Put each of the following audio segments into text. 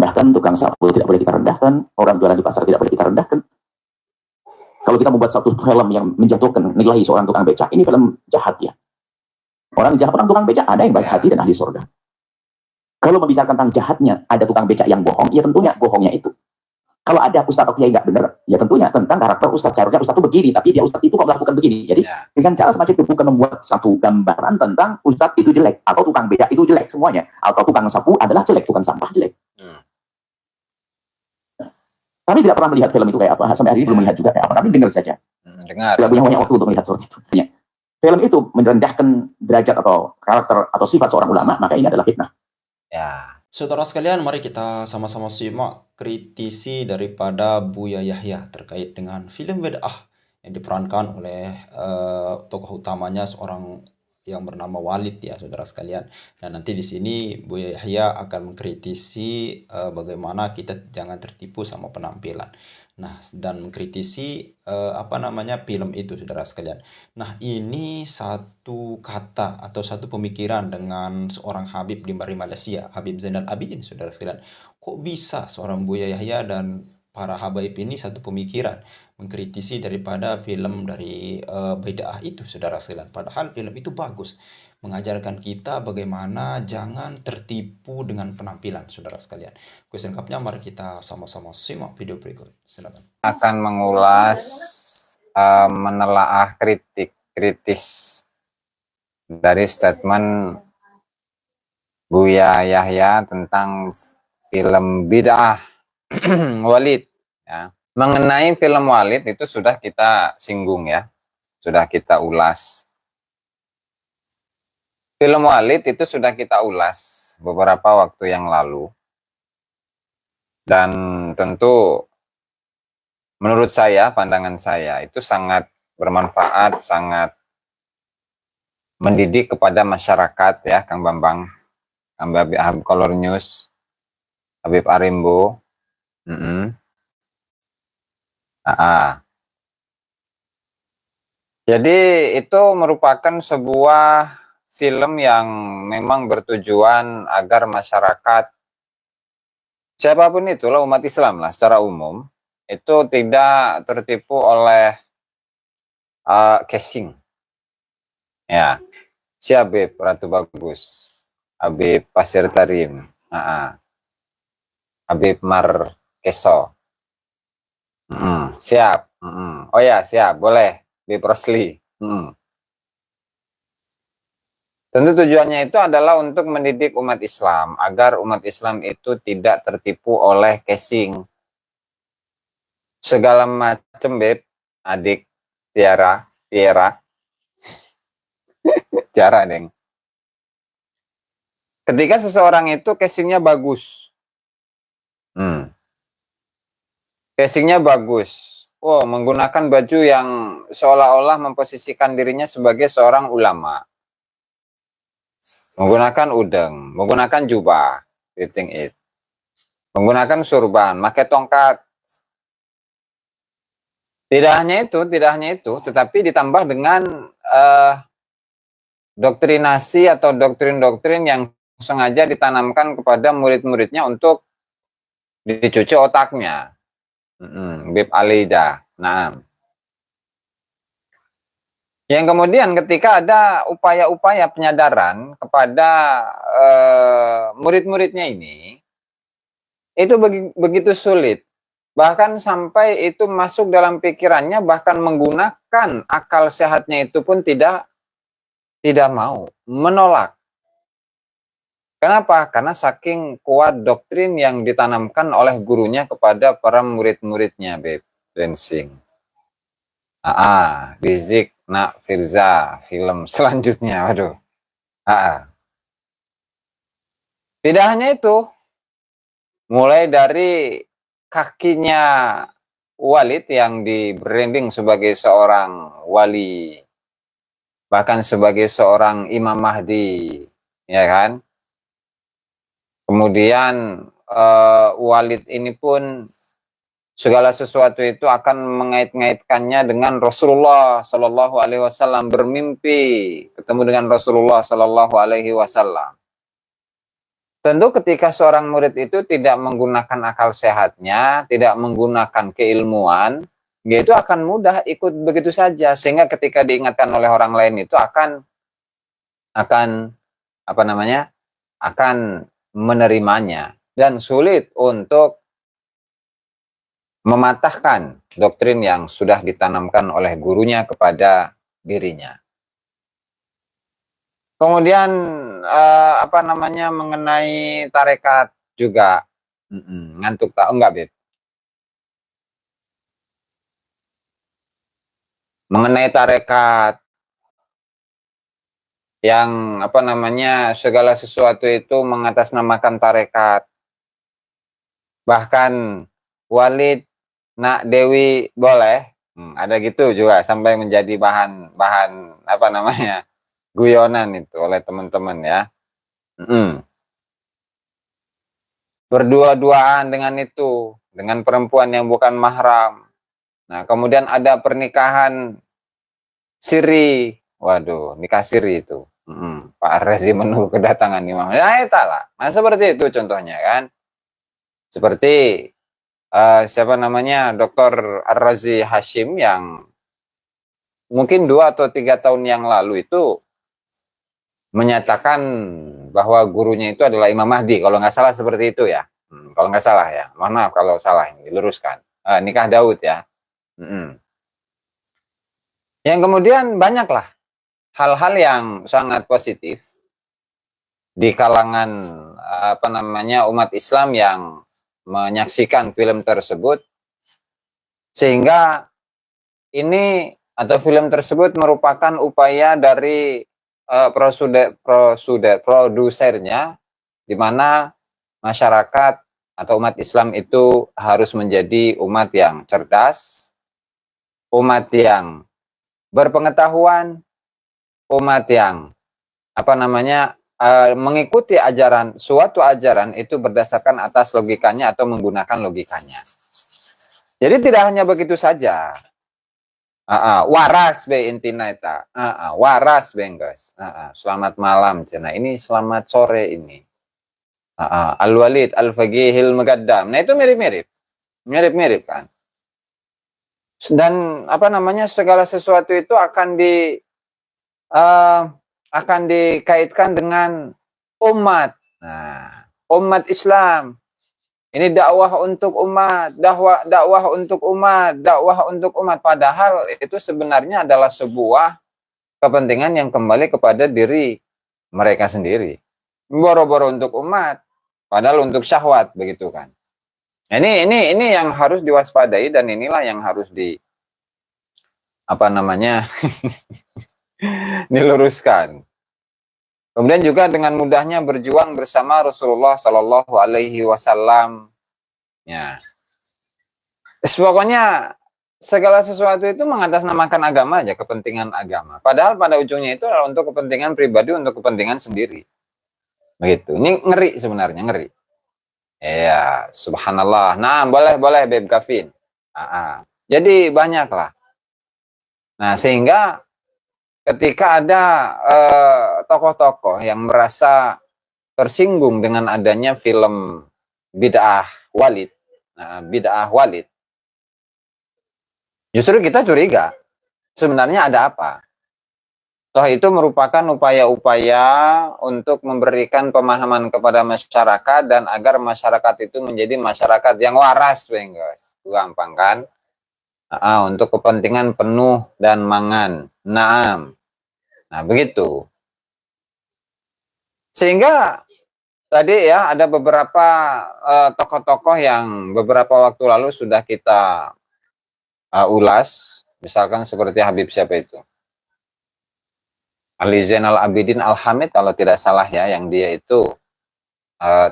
rendahkan, tukang sapu tidak boleh kita rendahkan, orang jualan di pasar tidak boleh kita rendahkan. Kalau kita membuat satu film yang menjatuhkan nilai seorang tukang becak, ini film jahat ya. Orang jahat, orang tukang becak ada yang baik hati dan ahli surga. Kalau membicarakan tentang jahatnya, ada tukang becak yang bohong, ya tentunya bohongnya itu. Kalau ada ustadz atau kiai nggak benar, ya tentunya tentang karakter ustadz. Seharusnya ustadz itu begini, tapi dia ustadz itu kok melakukan begini. Jadi dengan cara semacam itu bukan membuat satu gambaran tentang ustadz itu jelek, atau tukang becak itu jelek semuanya, atau tukang sapu adalah jelek, tukang sampah jelek. Kami tidak pernah melihat film itu kayak apa, sampai hari ini belum melihat juga kayak apa, tapi dengar saja. Tidak punya banyak waktu untuk melihat seperti itu. Film itu merendahkan derajat atau karakter atau sifat seorang ulama, maka ini adalah fitnah. Ya, saudara sekalian, mari kita sama-sama simak kritisi daripada Buya Yahya terkait dengan film Bid'ah yang diperankan oleh tokoh utamanya seorang yang bernama Walid ya, saudara sekalian. Dan nanti di sini Buya Yahya akan mengkritisi bagaimana kita jangan tertipu sama penampilan. Nah, dan mengkritisi film itu, saudara sekalian. Nah, ini satu kata atau satu pemikiran dengan seorang Habib di Malaysia, Habib Zainal Abidin, saudara sekalian. Kok bisa seorang Buya Yahya dan para habaib ini satu pemikiran mengkritisi daripada film dari Bid'ah itu, saudara sekalian. Padahal film itu bagus, mengajarkan kita bagaimana jangan tertipu dengan penampilan, saudara sekalian. Kuis lengkapnya mari kita sama-sama simak video berikut. Silakan. Akan mengulas, menelaah kritis dari statement Buya Yahya tentang film Bid'ah Walid ya. Mengenai film Walid itu sudah kita singgung ya, sudah kita ulas. Film Walid itu sudah kita ulas beberapa waktu yang lalu, dan tentu menurut saya, pandangan saya itu sangat bermanfaat, sangat mendidik kepada masyarakat ya, Kang Bambang, Habib Color News, Habib Arimbo. Jadi itu merupakan sebuah film yang memang bertujuan agar masyarakat, siapapun itulah, umat Islam lah secara umum, itu tidak tertipu oleh casing. Ya, si Habib Ratu Bagus, Habib Pasir Tarim, Habib Markeso. Siap. Oh ya, siap, boleh. Habib Rosli. Tentu tujuannya itu adalah untuk mendidik umat Islam, agar umat Islam itu tidak tertipu oleh casing. Segala macam, Beb, adik, Tiara, Deng. Ketika seseorang itu casingnya bagus, casingnya bagus, menggunakan baju yang seolah-olah memposisikan dirinya sebagai seorang ulama, menggunakan udeng, menggunakan jubah, menggunakan surban, pakai tongkat. Tidak hanya itu, tetapi ditambah dengan doktrinasi atau doktrin-doktrin yang sengaja ditanamkan kepada murid-muridnya untuk dicuci otaknya. Bib Alida. Nah, yang kemudian ketika ada upaya-upaya penyadaran kepada murid-muridnya ini, itu begitu sulit. Bahkan sampai itu masuk dalam pikirannya, bahkan menggunakan akal sehatnya itu pun tidak mau, menolak. Kenapa? Karena saking kuat doktrin yang ditanamkan oleh gurunya kepada para murid-muridnya, Beb Rensing. Rizik Nak Firza, film selanjutnya, waduh. Tidak hanya itu, mulai dari kakinya Walid yang di-branding sebagai seorang wali, bahkan sebagai seorang Imam Mahdi, ya kan? Kemudian Walid ini pun segala sesuatu itu akan mengait-ngaitkannya dengan Rasulullah Shallallahu Alaihi Wasallam, bermimpi ketemu dengan Rasulullah Shallallahu Alaihi Wasallam. tentu ketika seorang murid itu tidak menggunakan akal sehatnya, tidak menggunakan keilmuan, dia itu akan mudah ikut begitu saja, sehingga ketika diingatkan oleh orang lain itu akan apa namanya? Akan menerimanya dan sulit untuk mematahkan doktrin yang sudah ditanamkan oleh gurunya kepada dirinya. Kemudian apa namanya, mengenai tarekat juga. Ngantuk tak? Enggak, Beb. Mengenai tarekat yang apa namanya, segala sesuatu itu mengatasnamakan tarekat. Bahkan Walid nak Dewi boleh. Ada gitu juga sampai menjadi bahan apa namanya, guyonan itu oleh teman-teman ya. Berdua-duaan dengan itu, dengan perempuan yang bukan mahram. Nah, kemudian ada pernikahan siri. Waduh, nikah siri itu. Pak Rezi menunggu kedatangan imam. Ya, lah. Nah, seperti itu contohnya kan. Seperti siapa namanya, Dr. Ar-Razi Hashim yang mungkin 2 atau 3 tahun yang lalu itu menyatakan bahwa gurunya itu adalah Imam Mahdi, kalau nggak salah seperti itu ya. Kalau nggak salah ya, mohon maaf kalau salah, ini diluruskan. Nikah Daud ya. Yang kemudian banyaklah hal-hal yang sangat positif di kalangan apa namanya, umat Islam yang menyaksikan film tersebut, sehingga ini atau film tersebut merupakan upaya dari produsernya, di mana masyarakat atau umat Islam itu harus menjadi umat yang cerdas, umat yang berpengetahuan, umat yang apa namanya, mengikuti suatu ajaran itu berdasarkan atas logikanya atau menggunakan logikanya. Jadi tidak hanya begitu saja. Waras be intina eta. Waras benggas. Selamat malam cina. Ini selamat sore ini. Al-Walid Al-Faqihil Muqaddam. Nah, itu mirip-mirip. Mirip-mirip kan. Dan apa namanya, segala sesuatu itu akan dikaitkan dengan umat. Nah, umat Islam. Ini dakwah untuk umat, dakwah untuk umat, dakwah untuk umat. Padahal itu sebenarnya adalah sebuah kepentingan yang kembali kepada diri mereka sendiri. Boro-boro untuk umat, padahal untuk syahwat, begitu kan. Ini yang harus diwaspadai, dan inilah yang harus apa namanya diluruskan. Kemudian juga dengan mudahnya berjuang bersama Rasulullah Shallallahu Alaihi Wasallam. Ya, pokoknya segala sesuatu itu mengatasnamakan agama aja, kepentingan agama. Padahal pada ujungnya itu adalah untuk kepentingan pribadi, untuk kepentingan sendiri. Begitu. Ini ngeri sebenarnya, ngeri. Ya, subhanallah. Nah, boleh Beb Kavin. Jadi banyaklah. Nah, sehingga ketika ada tokoh-tokoh yang merasa tersinggung dengan adanya film bid'ah Walid, justru kita curiga sebenarnya ada apa. Toh itu merupakan upaya-upaya untuk memberikan pemahaman kepada masyarakat, dan agar masyarakat itu menjadi masyarakat yang waras, benggas. Gampang kan? Untuk kepentingan penuh dan mangan. Naam. Nah, begitu. Sehingga tadi ya ada beberapa tokoh-tokoh yang beberapa waktu lalu sudah kita ulas. Misalkan seperti Habib siapa itu? Ali Zainal Abidin Al-Hamid kalau tidak salah ya, yang dia itu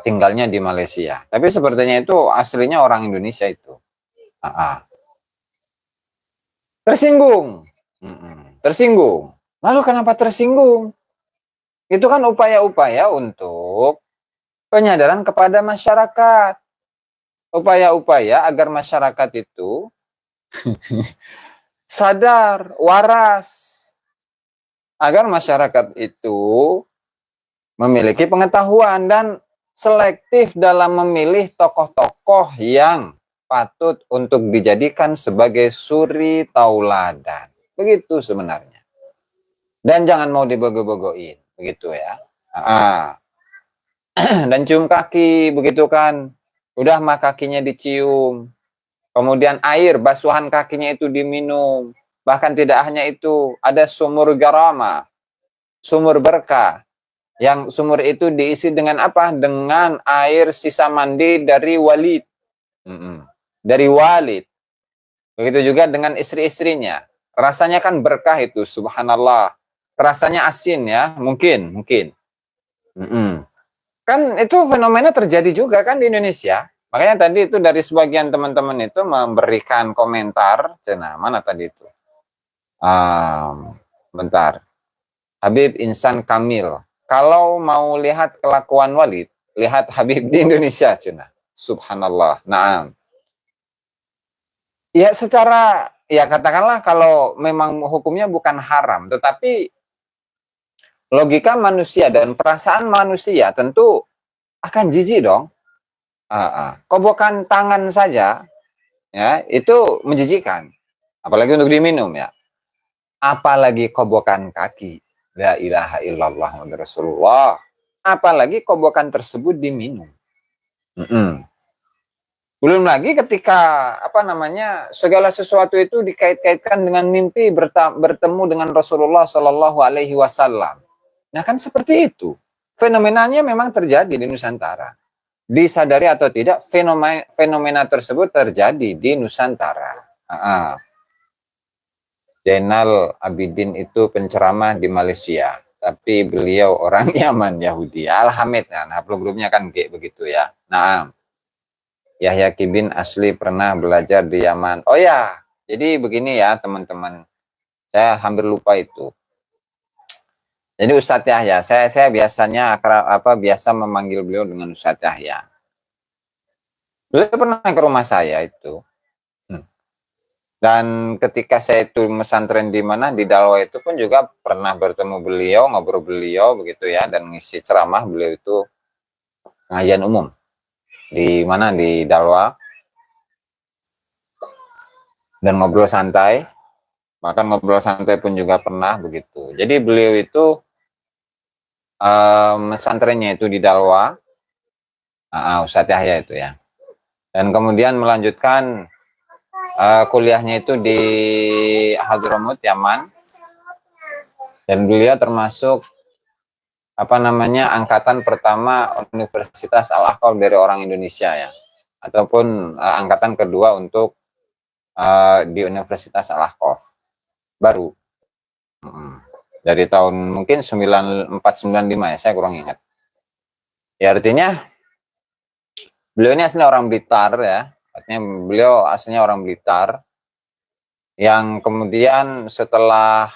tinggalnya di Malaysia. Tapi sepertinya itu aslinya orang Indonesia itu. Tersinggung. Tersinggung. Lalu kenapa tersinggung? Itu kan upaya-upaya untuk penyadaran kepada masyarakat. Upaya-upaya agar masyarakat itu sadar, waras. Agar masyarakat itu memiliki pengetahuan, dan selektif dalam memilih tokoh-tokoh yang patut untuk dijadikan sebagai suri tauladan. Begitu sebenarnya. Dan jangan mau dibogo-bogoin, begitu ya. Dan cium kaki, begitu kan. Udah mah kakinya dicium. Kemudian air, basuhan kakinya itu diminum. Bahkan tidak hanya itu, ada sumur garama, sumur berkah. Yang sumur itu diisi dengan apa? Dengan air sisa mandi dari Walid. Dari Walid. Begitu juga dengan istri-istrinya. Rasanya kan berkah itu, subhanallah. Rasanya asin ya, mungkin. Kan itu fenomena terjadi juga kan di Indonesia. Makanya tadi itu dari sebagian teman-teman itu memberikan komentar. Cina, mana tadi itu? Bentar. Habib Insan Kamil. Kalau mau lihat kelakuan Walid, lihat Habib di Indonesia, Cina. Subhanallah. Naam. Ya secara, ya katakanlah kalau memang hukumnya bukan haram, tetapi logika manusia dan perasaan manusia tentu akan jijik dong. Kobokan tangan saja, ya itu menjijikkan. Apalagi untuk diminum ya. Apalagi kobokan kaki. La ilaha illallah Muhammadur Rasulullah. Apalagi kobokan tersebut diminum. Belum lagi ketika segala sesuatu itu dikait-kaitkan dengan mimpi bertemu dengan Rasulullah Shallallahu Alaihi Wasallam. Nah kan seperti itu. Fenomenanya memang terjadi di Nusantara. Disadari atau tidak, fenomena tersebut terjadi di Nusantara. Zainal Abidin itu penceramah di Malaysia, tapi beliau orang Yaman Yahudi. Alhamdulillah, nah grupnya kan kayak begitu ya. Nah, Yahya Kibin asli pernah belajar di Yaman. Oh ya, jadi begini ya teman-teman. Saya hampir lupa itu. Jadi Ustadz Yahya, saya biasanya biasa memanggil beliau dengan Ustadz Yahya. Beliau pernah ke rumah saya itu. Dan ketika saya itu mesantren di mana di Dalwa itu pun juga pernah bertemu beliau, ngobrol beliau begitu ya, dan ngisi ceramah beliau itu pengajian umum di mana di Dalwa, dan ngobrol santai. Bahkan ngobrol santai pun juga pernah begitu. Jadi beliau itu pesantrennya itu di Dalwa, Ustadz Yahya itu ya. Dan kemudian melanjutkan kuliahnya itu di Hadramut, Yaman. Dan beliau termasuk angkatan pertama Universitas Al-Ahqaf dari orang Indonesia ya. Ataupun angkatan kedua untuk di Universitas Al-Ahqaf. Baru. Dari tahun mungkin 94-95 ya, saya kurang ingat. Ya artinya beliau ini aslinya orang Blitar ya. Artinya beliau aslinya orang Blitar yang kemudian setelah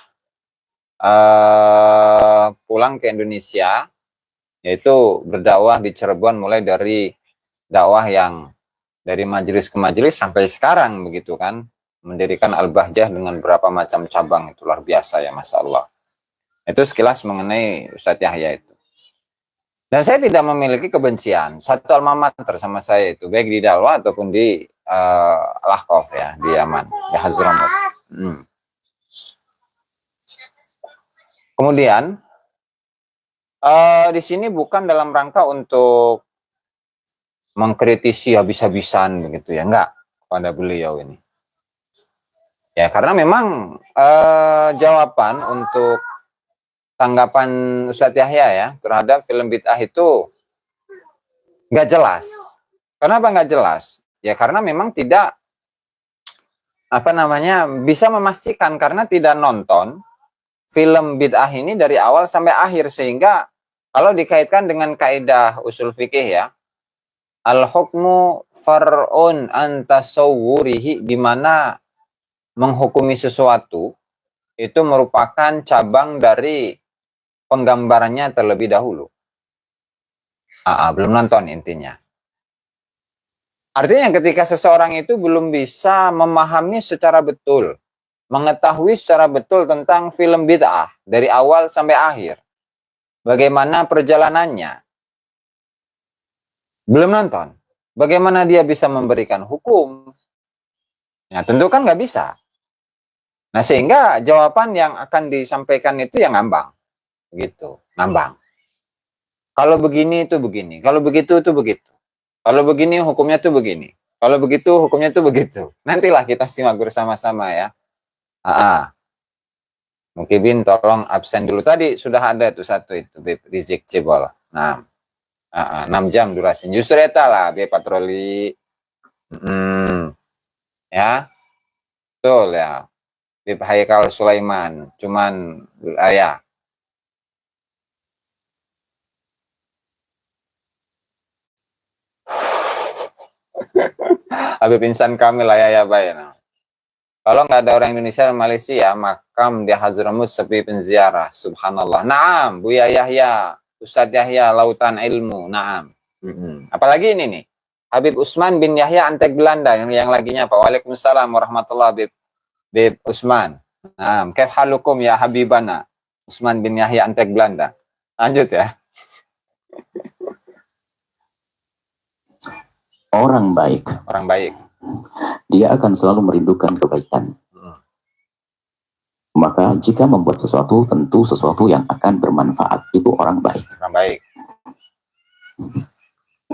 pulang ke Indonesia yaitu berdakwah di Cirebon, mulai dari dakwah yang dari majelis ke majelis sampai sekarang begitu kan, mendirikan Al-Bahjah dengan berapa macam cabang, itu luar biasa ya, Masya Allah. Itu sekilas mengenai Ustadz Yahya itu. Dan saya tidak memiliki kebencian. Satu alma mater sama saya itu, baik di Dalwa ataupun di Al-Ahqaf ya, di Yaman, di Hadramut. Kemudian di sini bukan dalam rangka untuk mengkritisi habis-habisan begitu ya, enggak, pada beliau ini. Ya karena memang jawaban untuk tanggapan Ustadz Yahya ya terhadap film bid'ah itu nggak jelas. Kenapa nggak jelas? Ya karena memang tidak bisa memastikan, karena tidak nonton film bid'ah ini dari awal sampai akhir, sehingga kalau dikaitkan dengan kaidah usul fikih ya, al-hukmu far'un an tasawwurihi, di mana menghukumi sesuatu itu merupakan cabang dari penggambarannya terlebih dahulu. Belum nonton intinya. Artinya ketika seseorang itu belum bisa memahami secara betul, mengetahui secara betul tentang film bid'ah dari awal sampai akhir, bagaimana perjalanannya, Belum nonton. Bagaimana dia bisa memberikan hukum? Ya tentu kan nggak bisa. Nah sehingga jawaban yang akan disampaikan itu yang ngambang. Gitu, ngambang. Kalau begini itu begini, kalau begitu itu begitu. Kalau begini hukumnya itu begini. Kalau begitu hukumnya itu begitu. Nantilah kita simak bersama-sama ya. Mungkin Bin tolong absen dulu. Tadi sudah ada tuh satu itu Rizik Cebol. Nah, 6 jam durasi. Justru eta lah be patroli. Ya, betul ya. Bib Haikal Sulaiman. Cuman ya. Habib Insan Kamil ya baik. Nah. Kalau nggak ada orang Indonesia dan Malaysia, makam di Hadramut sepi penziarah. Subhanallah. Naam, Buya Yahya, Ustadz Yahya, Lautan Ilmu. Naam. Apalagi ini nih. Habib Usman bin Yahya Antek Belanda. Yang laginya Pak. Waalaikumsalam warahmatullahi Habib Usman. Naam. Kaif halukum ya Habibana. Usman bin Yahya Antek Belanda. Lanjut ya. Orang baik, dia akan selalu merindukan kebaikan. Maka jika membuat sesuatu, tentu sesuatu yang akan bermanfaat. Itu orang baik.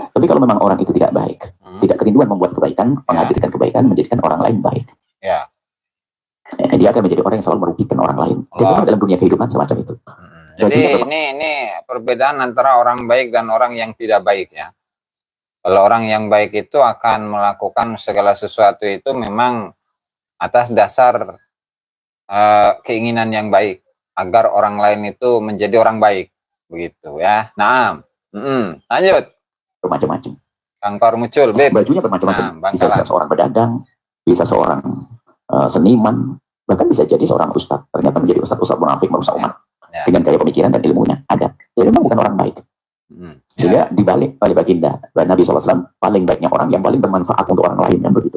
Tapi kalau memang orang itu tidak baik, tidak kerinduan membuat kebaikan, menghadirkan kebaikan, menjadikan orang lain baik, dia akan menjadi orang yang selalu merugikan orang lain. Dan memang dalam dunia kehidupan semacam itu. Jadi ini perbedaan antara orang baik dan orang yang tidak baik ya. Kalau orang yang baik itu akan melakukan segala sesuatu itu memang atas dasar keinginan yang baik agar orang lain itu menjadi orang baik, begitu ya. Naam, lanjut. Bermacam-macam. Kangkor muncul, Beb. Bajunya bermacam-macam. Bisa seorang pedagang, bisa seorang seniman, bahkan bisa jadi seorang ustadz. Ternyata menjadi ustadz munafik merusak umat dengan gaya pemikiran dan ilmunya ada. Jadi memang bukan orang baik. Sehingga dibalik oleh baginda Nabi SAW, paling baiknya orang yang paling bermanfaat untuk orang lain, kan begitu.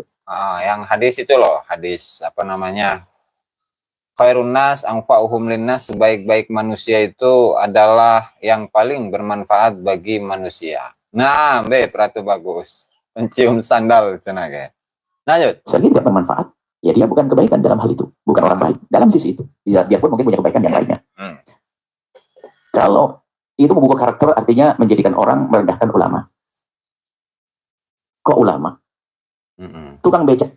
Yang hadis itu loh, hadis apa namanya, khairun nas anfa'uhum linnas, sebaik-baik manusia itu adalah yang paling bermanfaat bagi manusia. Nah, Ratu bagus, mencium sandal tenaga. Lanjut. Selagi tidak bermanfaat, ya dia bukan kebaikan dalam hal itu, bukan orang baik dalam sisi itu. Dia pun mungkin punya kebaikan yang lainnya. Kalau itu membuka karakter, artinya menjadikan orang merendahkan ulama. Kok ulama? Tukang becak.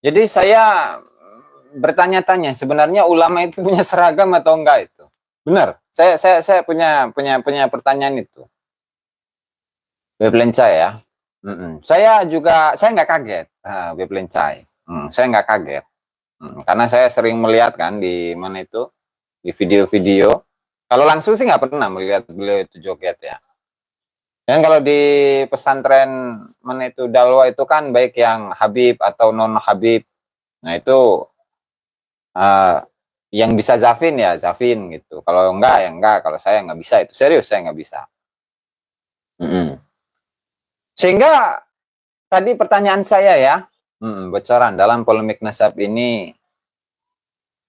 Jadi saya bertanya-tanya, sebenarnya ulama itu punya seragam atau enggak itu? Benar. Saya punya pertanyaan itu. Beblencai ya. Saya nggak kaget. Beblencai. Saya nggak kaget. Karena saya sering melihat kan di mana itu, di video-video. Kalau langsung sih nggak pernah melihat beliau itu joget ya. Dan kalau di pesantren mana itu Dalwa itu kan baik yang Habib atau non Habib. Nah itu yang bisa Zafin ya Zafin gitu. Kalau enggak ya enggak. Kalau saya nggak bisa itu, serius saya nggak bisa. Sehingga tadi pertanyaan saya ya, bocoran dalam polemik nasab ini.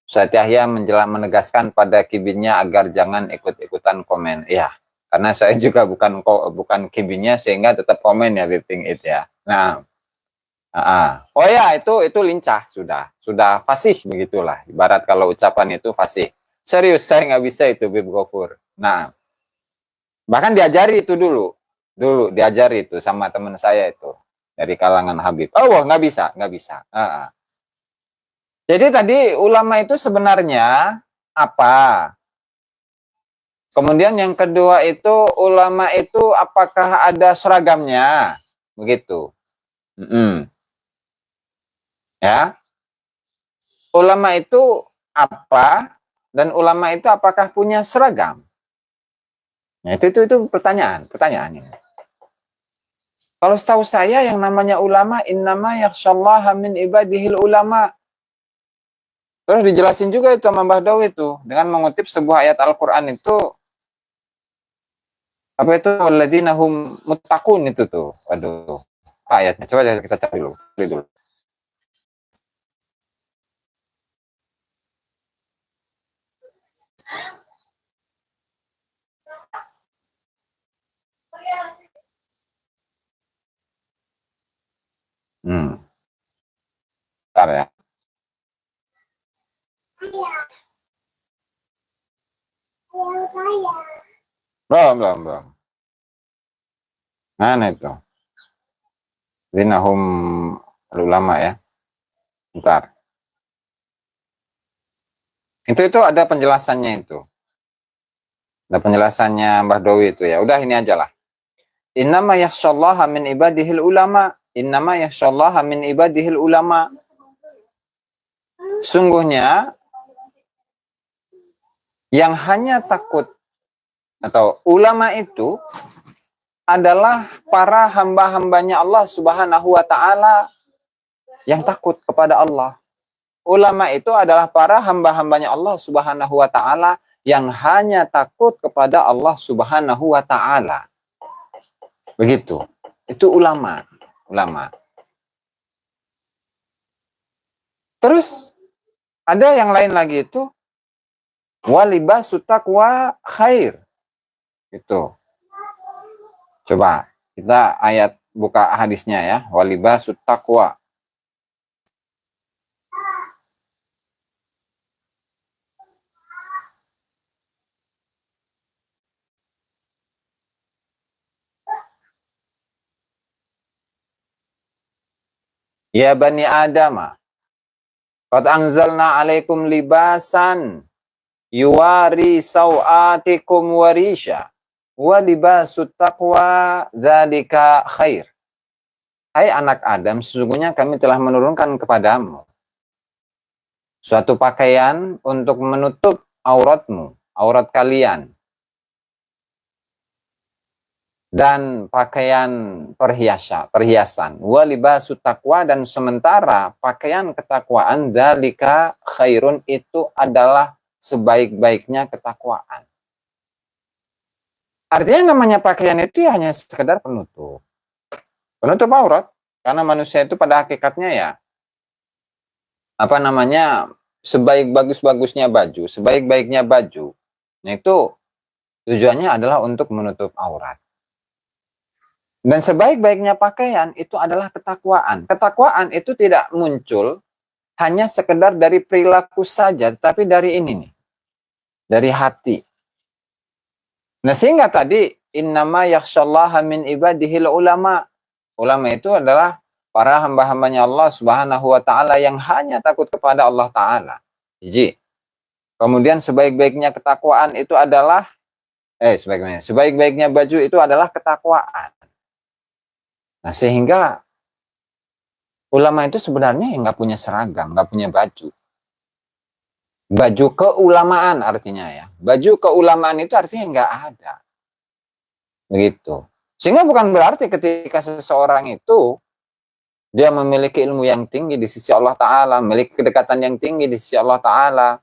Ustadz Yahya menegaskan pada kibinnya agar jangan ikut-ikutan komen. Ya, karena saya juga bukan kibinnya sehingga tetap komen ya Biping It ya. Nah, oh ya itu lincah sudah fasih begitulah. Ibarat kalau ucapan itu fasih. Serius saya nggak bisa itu Bib Gofur. Nah, bahkan diajari itu dulu diajari itu sama teman saya itu dari kalangan Habib. Oh nggak bisa. Jadi tadi ulama itu sebenarnya apa? Kemudian yang kedua itu ulama itu apakah ada seragamnya? Begitu. Ya. Ulama itu apa? Dan ulama itu apakah punya seragam? Nah, itu pertanyaannya. Kalau setahu saya yang namanya ulama innama yakhsyallaha min ibadihil ulama. Terus dijelasin juga itu sama Mbah Dawi itu dengan mengutip sebuah ayat Al-Qur'an itu apa itu alladzina hum muttaqun itu tuh. Aduh. Ayatnya coba kita cari dulu. Bentar ya. Belum. Mana itu? Zinahum ulama ya. Bentar. Itu ada penjelasannya itu. Ada penjelasannya Mbah Dowi itu ya. Udah ini aja lah. Innama yakhshallaha min ibadihil ulama. Innama yakhshallaha min ibadihil ulama. Sungguhnya yang hanya takut atau ulama itu adalah para hamba-hambanya Allah Subhanahu wa ta'ala yang takut kepada Allah. Ulama itu adalah para hamba-hambanya Allah Subhanahu wa ta'ala yang hanya takut kepada Allah Subhanahu wa ta'ala. Begitu. Itu ulama. Terus ada yang lain lagi itu walibasut taqwa khair. Itu. Coba kita buka hadisnya ya. Walibasut taqwa. Ya bani Adama, qad anzalna alaikum libasan yuwari sawatikum warisha wa libasut taqwa dzalika khair. Hai anak Adam, sesungguhnya kami telah menurunkan kepadamu suatu pakaian untuk menutup auratmu, aurat kalian. Dan pakaian perhiasan. Walibasut taqwa, dan sementara pakaian ketakwaan dzalika khairun, itu adalah sebaik-baiknya ketakwaan. Artinya namanya pakaian itu hanya sekedar penutup aurat, karena manusia itu pada hakikatnya ya sebaik bagusnya baju, sebaik-baiknya baju. Nah itu tujuannya adalah untuk menutup aurat. Dan sebaik-baiknya pakaian itu adalah ketakwaan. Ketakwaan itu tidak muncul hanya sekedar dari perilaku saja, tapi dari ini nih, dari hati. Nah sehingga tadi innama yakhshallaha min ibadihil ulama. Ulama itu adalah para hamba-hambanya Allah Subhanahu wa ta'ala yang hanya takut kepada Allah Ta'ala. Kemudian sebaik-baiknya ketakwaan itu adalah sebaik-baiknya baju itu adalah ketakwaan. Nah sehingga ulama itu sebenarnya nggak punya seragam, nggak punya baju. Baju keulamaan artinya ya. Baju keulamaan itu artinya nggak ada. Begitu. Sehingga bukan berarti ketika seseorang itu dia memiliki ilmu yang tinggi di sisi Allah Ta'ala, memiliki kedekatan yang tinggi di sisi Allah Ta'ala.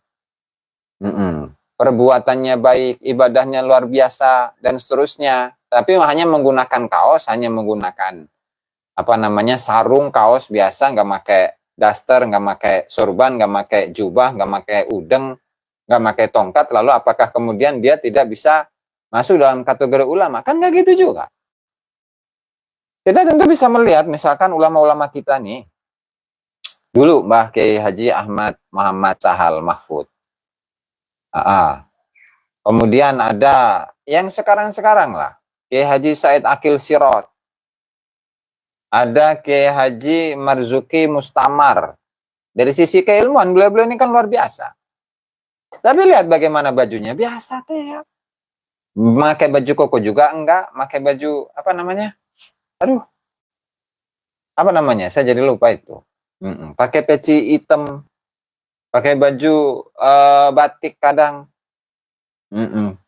Perbuatannya baik, ibadahnya luar biasa, dan seterusnya. Tapi hanya menggunakan kaos, hanya menggunakan sarung kaos biasa, nggak pakai daster, nggak pakai sorban, nggak pakai jubah, nggak pakai udeng, nggak pakai tongkat. Lalu apakah kemudian dia tidak bisa masuk dalam kategori ulama? Kan nggak gitu juga. Kita tentu bisa melihat misalkan ulama-ulama kita nih. Dulu Mbah Kiai Haji Ahmad Muhammad Sahal Mahfud. Kemudian ada yang sekarang-sekarang lah. Kiai Haji Said Akil Sirot. Ada Kiai Haji Marzuki Mustamar. Dari sisi keilmuan, beliau-beliau ini kan luar biasa. Tapi lihat bagaimana bajunya. Biasa teh ya. Pakai baju koko juga enggak. Pakai baju, saya jadi lupa itu. Pakai peci hitam. Pakai baju batik kadang.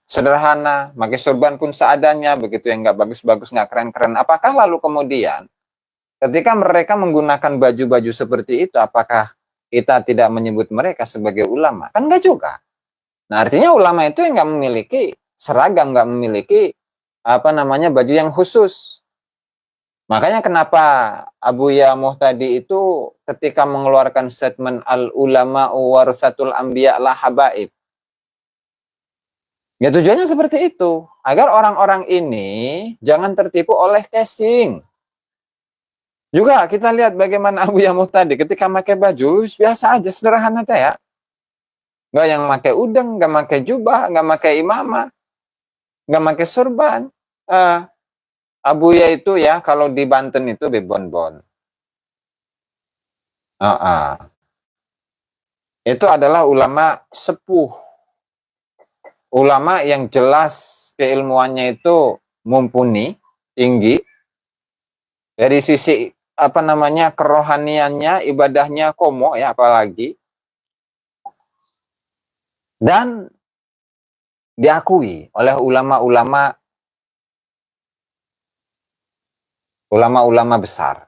Sederhana. Pakai sorban pun seadanya. Begitu yang enggak bagus-bagus, enggak keren-keren. Apakah lalu kemudian ketika mereka menggunakan baju-baju seperti itu, apakah kita tidak menyebut mereka sebagai ulama? Kan enggak juga. Nah artinya ulama itu yang enggak memiliki seragam, enggak memiliki baju yang khusus. Makanya kenapa Abuya Muhtadi itu ketika mengeluarkan statement al-ulama warasatul anbiya la habaib. Ya tujuannya seperti itu. Agar orang-orang ini jangan tertipu oleh casing. Juga kita lihat bagaimana Abu Yamuh tadi ketika pakai baju biasa aja, sederhana teh ya. Nggak yang pakai udeng, nggak pakai jubah, nggak pakai imamah, nggak pakai surban. Abuya itu ya kalau di Banten itu bebon-bon. Itu adalah ulama sepuh. Ulama yang jelas keilmuannya itu mumpuni, tinggi. Dari sisi kerohaniannya, ibadahnya komo ya apalagi. Dan diakui oleh ulama-ulama besar.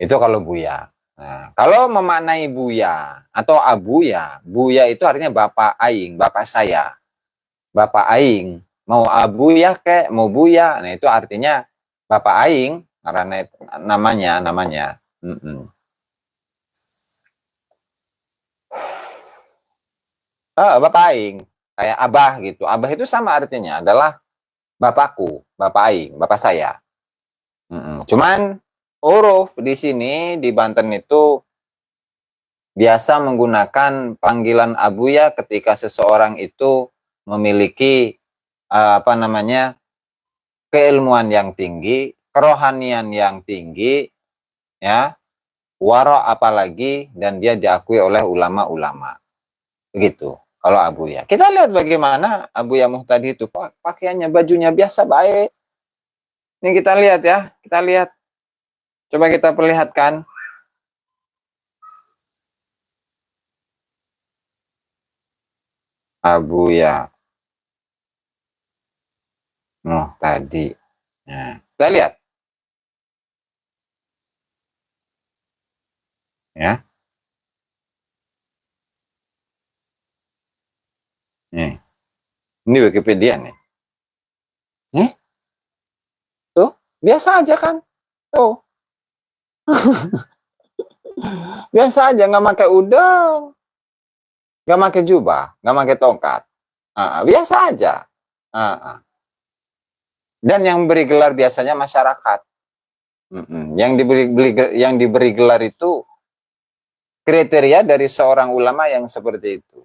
Itu kalau Buya. Nah, kalau memaknai Buya atau Abuya, Buya itu artinya bapak aing, bapak saya. Bapak aing, mau Abuya kek, mau Buya. Nah, itu artinya bapak aing karena namanya. Bapak aing, kayak abah gitu. Abah itu sama artinya adalah bapakku, bapak aing, bapak saya. Cuman huruf di sini di Banten itu biasa menggunakan panggilan Abuya ketika seseorang itu memiliki keilmuan yang tinggi, kerohanian yang tinggi, ya, wara apalagi, dan dia diakui oleh ulama-ulama. Begitu. Kalau Abuya. Kita lihat bagaimana Abu Yamuh tadi itu pakaiannya, bajunya biasa baik. Ini kita lihat ya, kita lihat. Coba kita perlihatkan. Abuya. Tadi. Nah, kita lihat. Ya. Nih. Ini Wikipedia nih. Tuh, biasa aja kan? Tuh. Biasa aja, nggak pakai udang. Nggak pakai jubah, nggak pakai tongkat. Biasa aja. Dan yang beri gelar biasanya masyarakat. Yang diberi gelar itu kriteria dari seorang ulama yang seperti itu.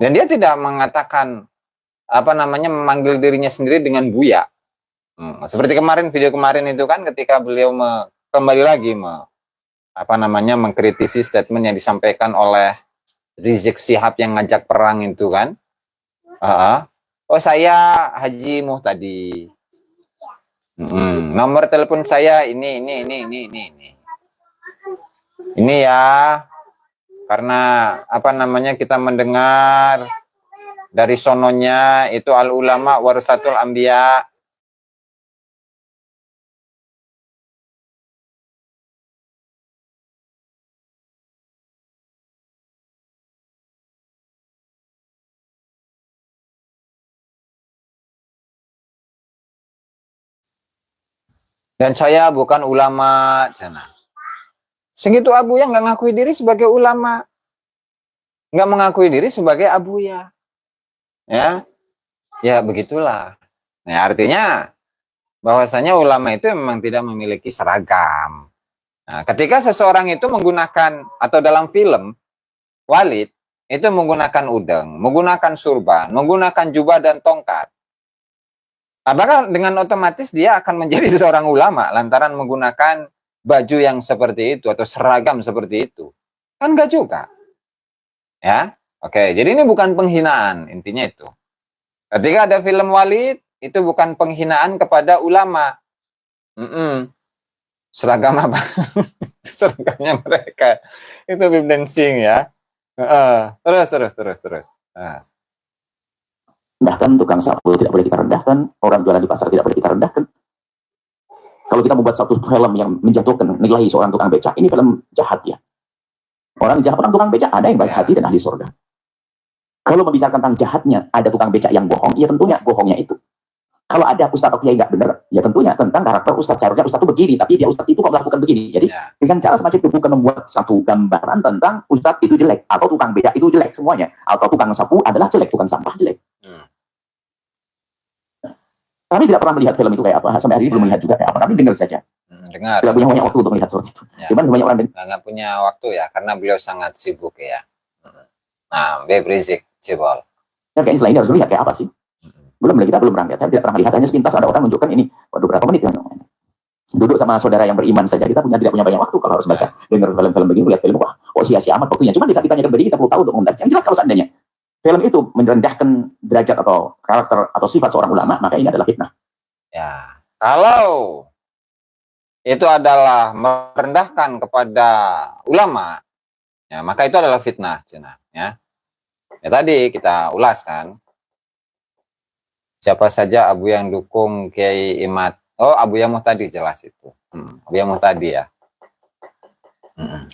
Dan dia tidak mengatakan memanggil dirinya sendiri dengan Buya. Seperti kemarin, video kemarin itu kan ketika beliau kembali lagi mengkritisi statement yang disampaikan oleh Rizik Syihab yang ngajak perang itu kan. Oh, saya Haji Muhtadi. Nomor telepon saya ini. Ini ya. Karena kita mendengar dari sononya itu al ulama warasatul anbiya. Dan saya bukan ulama, cina. Segitu Abuya nggak ngakui diri sebagai ulama, nggak mengakui diri sebagai Abuya, ya begitulah. Nah, artinya bahwasanya ulama itu memang tidak memiliki seragam. Nah, ketika seseorang itu menggunakan atau dalam film Walid itu menggunakan udeng, menggunakan surban, menggunakan jubah dan tongkat. Apakah dengan otomatis dia akan menjadi seorang ulama lantaran menggunakan baju yang seperti itu atau seragam seperti itu? Kan enggak juga. Ya, oke. Jadi ini bukan penghinaan, intinya itu. Ketika ada film Walid, itu bukan penghinaan kepada ulama. Seragam apa? Seragamnya mereka. Itu bib dancing ya. Terus. Bahkan tukang sapu tidak boleh kita rendahkan, orang jualan di pasar tidak boleh kita rendahkan. Kalau kita membuat satu film yang menjatuhkan nilai seorang tukang becak, ini film jahat ya. Orang tukang becak ada yang baik hati dan ahli surga. Kalau membicarakan tentang jahatnya, ada tukang becak yang bohong, ya tentunya bohongnya itu. Kalau ada ustadz atau kiai nggak benar, ya tentunya tentang karakter ustadz. Seharusnya ustadz itu begini, tapi dia ustadz itu kok melakukan begini. Jadi dengan cara semacam itu bukan membuat satu gambaran tentang ustadz itu jelek, atau tukang becak itu jelek semuanya, atau tukang sapu adalah jelek, tukang sampah jelek. Kami tidak pernah melihat film itu kayak apa, sampai hari ini belum melihat juga kayak apa. Kami dengar saja. Dengar. Tidak punya banyak waktu untuk melihat seperti itu. Ya. Cuman banyak orang dengar. Nggak punya waktu ya, karena beliau sangat sibuk ya. Nah, Beb Rizik Cebol. Kayaknya selain ini harus melihat kayak apa sih. Belum, kita belum pernah lihat. Saya tidak pernah melihat. Hanya sepintas ada orang menunjukkan ini. Waduh, berapa menit kan? Duduk sama saudara yang beriman saja. Kita tidak punya banyak waktu kalau harus baca. Dengar film-film begini, lihat film. Wah, kok sia-sia amat waktunya. Cuma di saat ditanyakan begini, kita perlu tahu untuk membaca. Yang jelas kalau seandainya film itu merendahkan derajat atau karakter atau sifat seorang ulama, maka ini adalah fitnah. Ya, kalau itu adalah merendahkan kepada ulama, ya maka itu adalah fitnah, Cina. Ya, tadi kita ulas kan, siapa saja Abu yang dukung Kiai Imad. Oh, Abu yang Muhtadi jelas itu. Abu yang Muhtadi ya.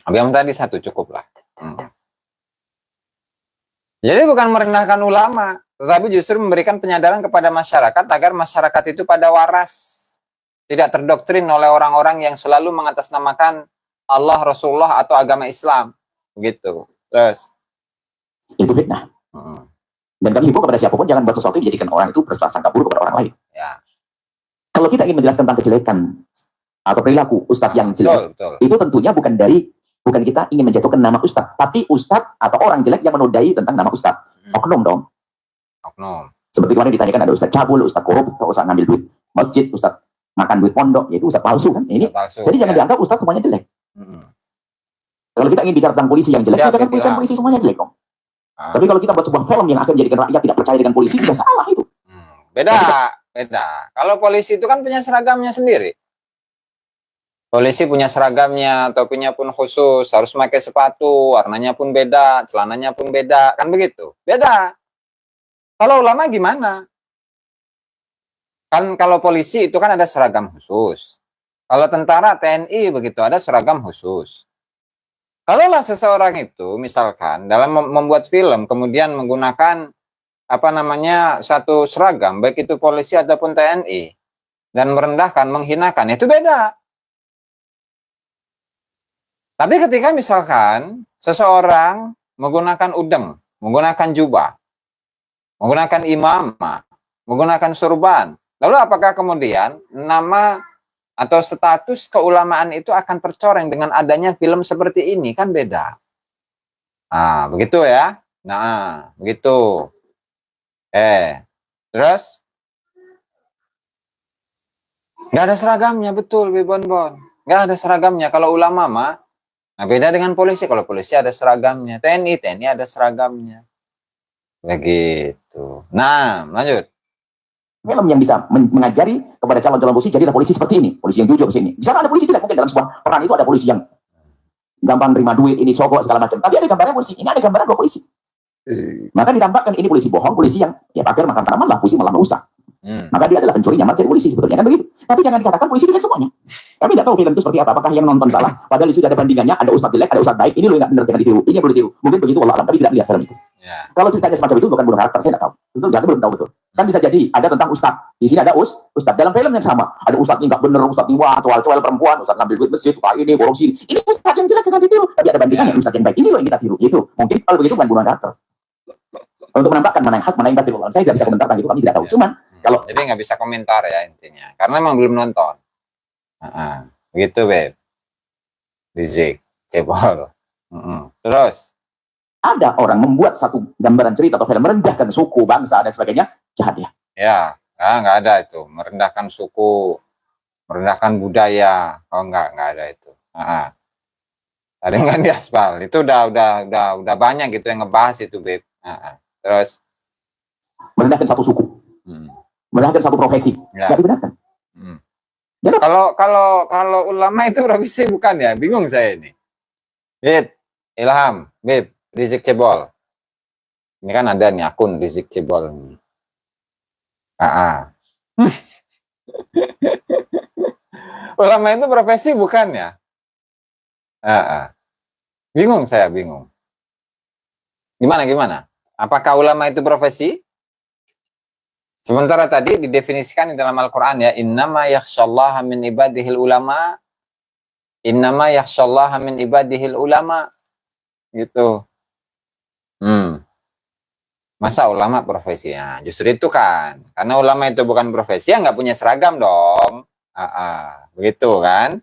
Abu yang Muhtadi satu cukup lah. Jadi bukan merendahkan ulama, tetapi justru memberikan penyadaran kepada masyarakat agar masyarakat itu pada waras, tidak terdoktrin oleh orang-orang yang selalu mengatasnamakan Allah, Rasulullah atau agama Islam, begitu. Terus itu fitnah. Dan kami himbau kepada siapapun jangan buat sesuatu yang menjadikan orang itu berprasangka buruk kepada orang lain. ya, Kalau kita ingin menjelaskan tentang kejelekan atau perilaku ustadz yang jelek, betul. itu tentunya bukan kita ingin menjatuhkan nama ustadz, tapi ustadz atau orang jelek yang menodai tentang nama ustadz. Oknum dong. Oknum. Seperti kemarin ditanyakan ada ustadz cabul, ustadz koruptor, ustadz ngambil duit masjid, ustadz makan duit pondok, yaitu ustadz palsu kan. Ini Palsu, jadi jangan dianggap ustadz semuanya jelek. Kalau kita ingin bicara tentang polisi yang jelek, jangan bukan polisi semuanya jelek dong. Tapi kalau kita buat sebuah film yang akan menjadikan rakyat tidak percaya dengan polisi, tidak salah itu. Beda. Kalau polisi itu kan punya seragamnya sendiri. Polisi punya seragamnya, topinya pun khusus, harus pakai sepatu, warnanya pun beda, celananya pun beda, kan begitu. Beda. Kalau ulama gimana? Kan kalau polisi itu kan ada seragam khusus. Kalau tentara TNI begitu ada seragam khusus. Kalaulah seseorang itu misalkan dalam membuat film kemudian menggunakan satu seragam, baik itu polisi ataupun TNI, dan merendahkan, menghinakan, itu beda. Tapi ketika misalkan seseorang menggunakan udeng, menggunakan jubah, menggunakan imamah, menggunakan surban, lalu apakah kemudian nama atau status keulamaan itu akan tercoreng dengan adanya film seperti ini? Kan beda. Nah, begitu ya. Nah, begitu. Terus nggak ada seragamnya, betul, Bibon-bon. Nggak ada seragamnya. Kalau ulama mah, nah beda dengan polisi. Kalau polisi ada seragamnya, TNI ada seragamnya. Begitu. Nah, lanjut. Film yang bisa mengajari kepada calon-calon polisi, jadilah polisi seperti ini, polisi yang jujur seperti ini. Di sana ada polisi jelek, mungkin dalam sebuah peran itu ada polisi yang gampang terima duit, ini sogok segala macam. Tapi ada gambarnya polisi, ini ada gambaran dua polisi. Maka ditambahkan ini polisi bohong, polisi yang ya pakai makan tanaman lah, polisi malah merusak. Maka dia adalah pencuri nyamar jadi polisi sebetulnya, kan begitu. Tapi jangan dikatakan polisi jelek semuanya. Kami tidak tahu film itu seperti apa, apakah yang nonton salah. Padahal di situ ada bandingannya, ada ustadz jelek, ada ustadz baik. Ini loh yang nggak benar, jangan ditiru. Ini yang boleh ditiru. Mungkin begitu, wallah alam. Tapi tidak lihat film itu. Kalau ceritanya semacam itu bukan bunuh karakter, saya tidak tahu. Betul, kita belum tahu betul. Kan bisa jadi ada tentang ustadz. Di sini ada ustadz dalam film yang sama. Ada ustadz yang nggak benar, ustadz iwa, cowal perempuan, ustadz ngambil duit masjid, kayak ini, korupsi. Ini ustadz yang jelek jangan ditiru. Tapi ada bandingannya, ustadz yang baik. Ini loh yang kita tiru. Itu mungkin kalau begitu bukan bunuh karakter. Untuk menampakkan mana yang hak, mana yang batil, saya tidak bisa komentar itu, kami tidak tahu. Cuman kalau jadi nggak bisa komentar ya intinya, karena memang belum nonton. Begitu, Beb. Rizik Cebol. Terus ada orang membuat satu gambaran cerita atau film merendahkan suku, bangsa dan sebagainya, jahat ya. Ya, nggak ada itu merendahkan suku, merendahkan budaya. Oh, nggak ada itu. Ada yang di aspal. Itu udah banyak gitu yang ngebahas itu, Beb. Terus merendahkan satu suku, merendahkan satu profesi, nggak dibenarkan. Kalau ulama itu profesi bukan ya? Bingung saya ini. Beb, Ilham, Beb, Rizik Cebol. Ini kan ada nih akun Rizik Cebol. Ulama itu profesi bukan ya? Bingung saya, bingung. Gimana? Apakah ulama itu profesi? Sementara tadi didefinisikan di dalam Al-Quran ya, innama yakhsyallaha min ibadihil ulama, innama yakhsyallaha min ibadihil ulama, gitu. Masa ulama profesinya? Justru itu kan. Karena ulama itu bukan profesi, ya nggak punya seragam dong. Begitu kan?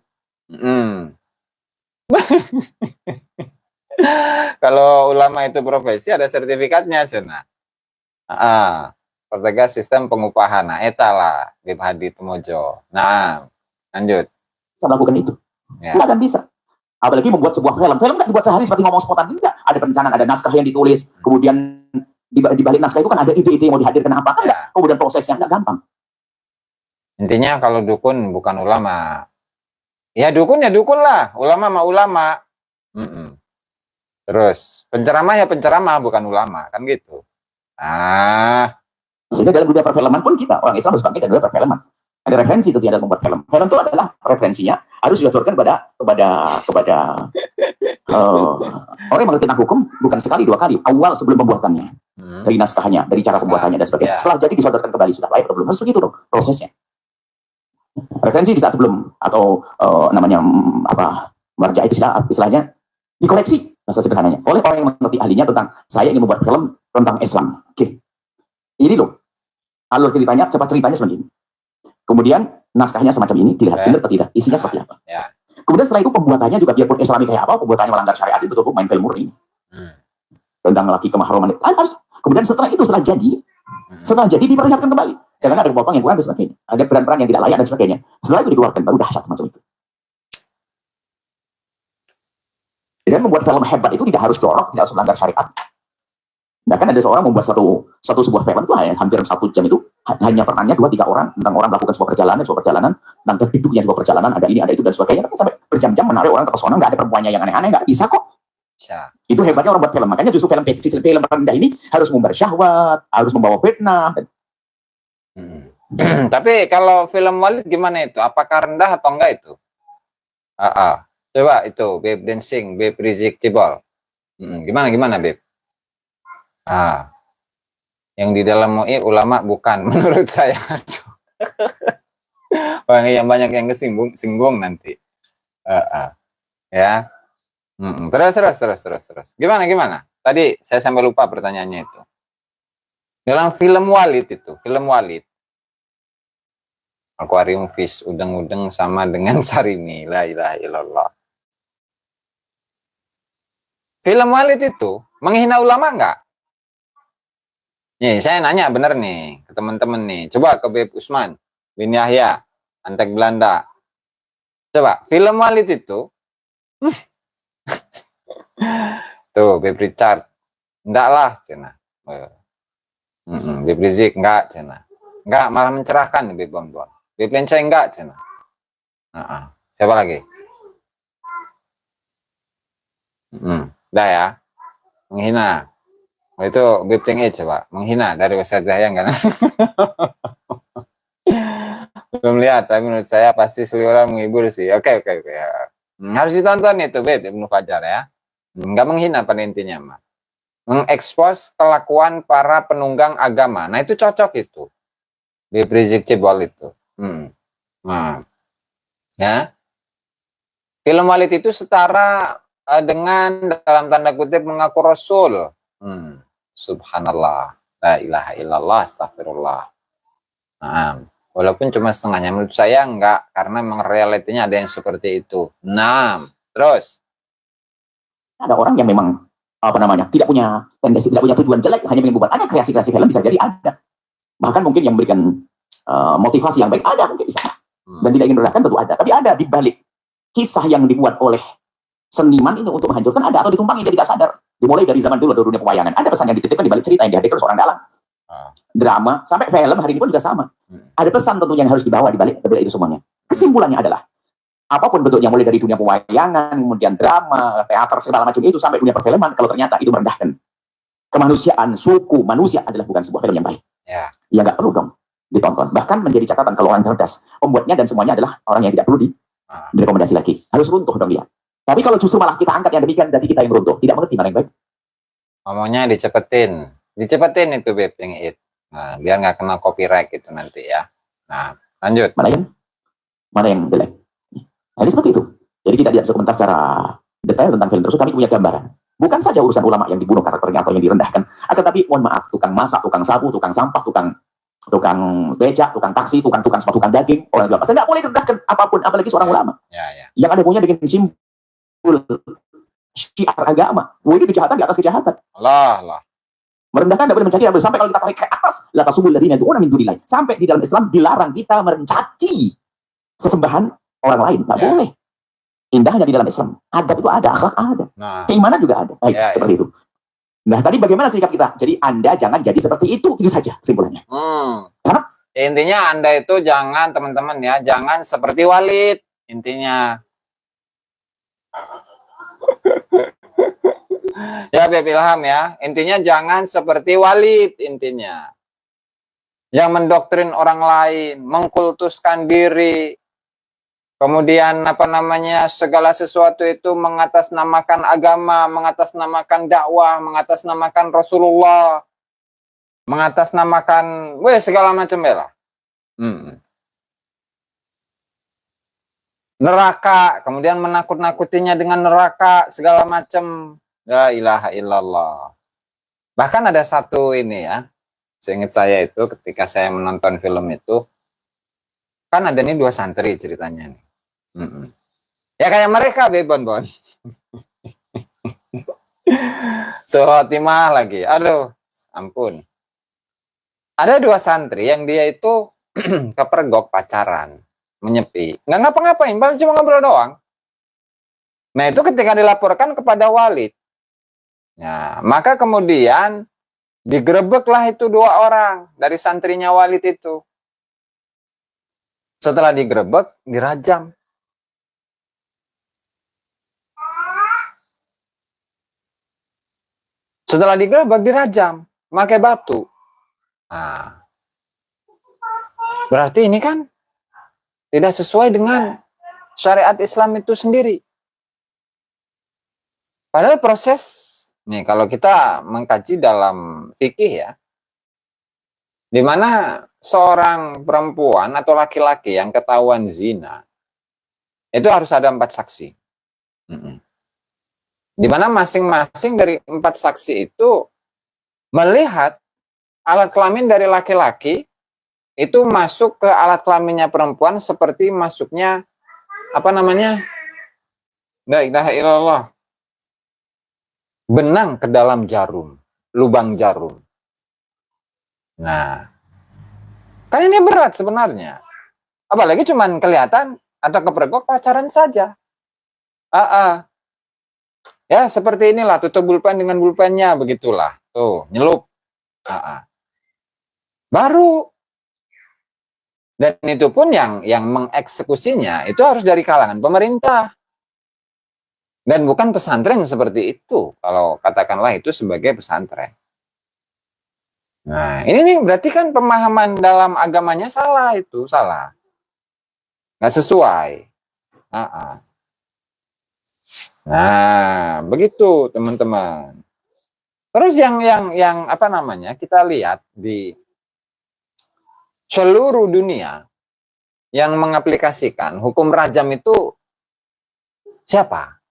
Kalau ulama itu profesi, ada sertifikatnya, Cina. Pertegas sistem pengupahan. Nah, eta lah, Bib Hadi Tumojo. Nah, lanjut. Bisa melakukan itu. Ya. Nggak akan bisa. Apalagi membuat sebuah film. Film nggak dibuat sehari seperti ngomong spontan. Enggak. Ada perencanaan, ada naskah yang ditulis. Kemudian di balik naskah itu kan ada ide-ide yang mau dihadirkan apa. Kan enggak. Kemudian prosesnya nggak gampang. Intinya kalau dukun bukan ulama. Ya dukun lah. Ulama mah ulama. Terus penceramah ya penceramah, bukan ulama. Kan gitu. Sehingga dalam dunia perfilman pun kita, orang Islam harus pakai dalam dunia perfilman. Ada referensi tentunya dalam membuat film. Film itu adalah referensinya harus dilaporkan kepada orang yang mengerti tentang hukum bukan sekali dua kali. Awal sebelum pembuatannya, dari naskahnya, dari cara pembuatannya dan sebagainya. Setelah jadi disodorkan kembali sudah layak atau belum, harus begitu dong prosesnya. Referensi di saat sebelum atau namanya marja itu istilahnya dikoreksi bahasa sederhananya oleh orang yang mengerti ahlinya tentang saya ingin membuat film tentang Islam. Oke. Ini loh alur ceritanya, cepat ceritanya seperti ini. Kemudian naskahnya semacam ini, dilihat benar atau tidak, isinya seperti apa. Kemudian setelah itu pembuatannya juga biarpun Islami kayak apa, pembuatannya melanggar syariat itu betul-betul main film murni. Tentang laki kemahruman. Kemudian setelah jadi diperlihatkan kembali. Jangan ada potong yang kurang dan sebagainya. Ada peran-peran yang tidak layak dan sebagainya. Setelah itu dikeluarkan, baru dahsyat semacam itu. Dan membuat film hebat itu tidak harus jorok, tidak harus melanggar syariat. Nah kan ada seorang membuat sebuah film itu hampir 1 jam itu hanya perannya 2-3 orang tentang orang melakukan sebuah perjalanan tentang kehidupannya sebuah perjalanan, ada ini ada itu dan sebagainya, tapi sampai berjam-jam menarik orang terpesona, nggak ada perempuannya yang aneh-aneh, nggak bisa kok. Bisa. Itu hebatnya orang buat film. Makanya justru film rendah ini harus membawa syahwat, harus membawa fitnah. Tapi kalau film Walid gimana itu? Apakah rendah atau enggak itu? Coba itu Beb Dancing, Beb Rizik Cibol. Gimana Beb? Yang di dalam MUI ulama bukan menurut saya. Yang banyak yang kesinggung nanti. Ya. Terus. Gimana? Tadi saya sampai lupa pertanyaannya itu. Dalam film Walid, Aquarium Fish, udeng-udeng sama dengan Sarimi. La ilaha illallah. Film Walid itu menghina ulama enggak? Nih, saya nanya bener nih ke teman-teman nih. Coba ke Beb Usman bin Yahya, Antek Belanda. Coba, film Walid itu tuh, Beb Richard. Enggak lah, cina. Beb Rizik, enggak, cina. Enggak, malah mencerahkan nih Beb Bonbon. Beb Lencai, enggak, cina. Siapa lagi? Udah ya. Menghina. Itu Beb Ceng coba. Menghina dari Ustaz Yahya kan. Belum lihat, tapi menurut saya pasti seluruh orang menghibur sih. Oke. Harus ditonton itu Beb Ibnu Fajar ya. Enggak menghina pada intinya mah. Mengekspos kelakuan para penunggang agama. Nah itu cocok itu. Beb Rizik Cibol itu. Nah. Ya. Film Walid itu setara dengan dalam tanda kutip mengaku Rasul. Subhanallah, la ilaha illallah, astagfirullah. Walaupun cuma setengahnya, menurut saya enggak, karena memang realitinya ada yang seperti itu. Terus ada orang yang memang tidak punya tendensi, tidak punya tujuan jelek, hanya ingin membuat ada kreasi-kreasi film, bisa jadi ada. Bahkan mungkin yang memberikan motivasi yang baik ada, mungkin bisa. Dan tidak ingin merendahkan tentu ada, tapi ada di balik kisah yang dibuat oleh seniman ini untuk menghancurkan ada, atau ditumpangi dia tidak sadar. Dimulai dari zaman dulu ada dunia pewayangan, ada pesan yang dititipkan di balik cerita yang dihadirkan seorang dalang. Drama sampai film hari ini pun juga sama. Ada pesan tentunya yang harus dibawa di balik itu semuanya. Kesimpulannya adalah apapun bentuknya, mulai dari dunia pewayangan, kemudian drama, teater segala macam itu sampai dunia perfilman, kalau ternyata itu merendahkan kemanusiaan, suku manusia adalah bukan sebuah film yang baik. Ya nggak perlu dong ditonton. Bahkan menjadi catatan kalau orang cerdas, pembuatnya dan semuanya adalah orang yang tidak perlu direkomendasi lagi. Harus runtuh dong dia. Tapi kalau justru malah kita angkat yang demikian, jadi kita yang runtuh, tidak mengerti mana yang baik. Ngomongnya dicepetin itu Beb yang it. Nah, biar nggak kena copyright itu nanti ya. Nah, lanjut. Mana yang jelek. Nah, ini seperti itu. Jadi kita tidak bisa komentar secara detail tentang film tersebut, kami punya gambaran. Bukan saja urusan ulama yang dibunuh karakternya atau yang direndahkan, akan tapi mohon maaf, tukang masak, tukang sapu, tukang sampah, tukang becak, tukang taksi, tukang semua tukang daging, orang agama nggak boleh direndahkan apapun, apalagi seorang ulama yang ada hubungannya dengan simbol syiar agama. Wah, ini kejahatan di atas kejahatan. Allah. Merendahkan tidak boleh mencaci, tidak boleh. Sampai kalau kita tarik ke atas, la tasubul ladzina yad'una min dunillah. Sampai di dalam Islam dilarang kita mencaci sesembahan orang lain, nggak boleh. Indahnya di dalam Islam, adab itu ada, akhlak ada, keimanan juga ada. Baik, seperti itu. Nah, tadi bagaimana sikap kita? Jadi Anda jangan jadi seperti itu saja kesimpulannya. Karena intinya Anda itu jangan, teman-teman ya, jangan seperti Walid intinya. Ya, Beb Ilham ya, intinya jangan seperti Walid intinya. Yang mendoktrin orang lain, mengkultuskan diri, kemudian segala sesuatu itu mengatasnamakan agama, mengatasnamakan dakwah, mengatasnamakan Rasulullah, mengatasnamakan segala macam bela. Neraka, kemudian menakut-nakutinya dengan neraka, segala macam. La ilaha illallah. Bahkan ada satu ini ya, seingat saya itu ketika saya menonton film itu, kan ada nih 2 santri ceritanya nih. Ya kayak mereka, Bon. Suhotimah lagi. Aduh, ampun. Ada 2 santri yang dia itu kepergok pacaran, menyepi. Nggak ngapa-ngapain, baru cuma ngobrol doang. Nah, itu ketika dilaporkan kepada Walid. Nah, maka kemudian digerebeklah itu 2 orang dari santrinya Walid itu. Setelah digerebek, dirajam. Setelah digerebek, dirajam, pakai batu. Nah, berarti ini kan tidak sesuai dengan syariat Islam itu sendiri. Padahal proses, nih kalau kita mengkaji dalam fikih ya, di mana seorang perempuan atau laki-laki yang ketahuan zina, itu harus ada 4 saksi. Di mana masing-masing dari 4 saksi itu melihat alat kelamin dari laki-laki itu masuk ke alat kelaminnya perempuan seperti masuknya la ilaha illallah, benang ke dalam jarum, lubang jarum. Nah, kan ini berat sebenarnya. Apalagi cuman kelihatan atau kepergok pacaran saja. Ya, seperti inilah, tutup pulpen dengan pulpennya, begitulah. Tuh, nyelup. Baru. Dan itu pun yang mengeksekusinya itu harus dari kalangan pemerintah. Dan bukan pesantren seperti itu. Kalau katakanlah itu sebagai pesantren. Nah, ini nih berarti kan pemahaman dalam agamanya salah itu, salah. Nggak sesuai. Nah, begitu teman-teman. Terus yang kita lihat di seluruh dunia yang mengaplikasikan hukum rajam itu siapa?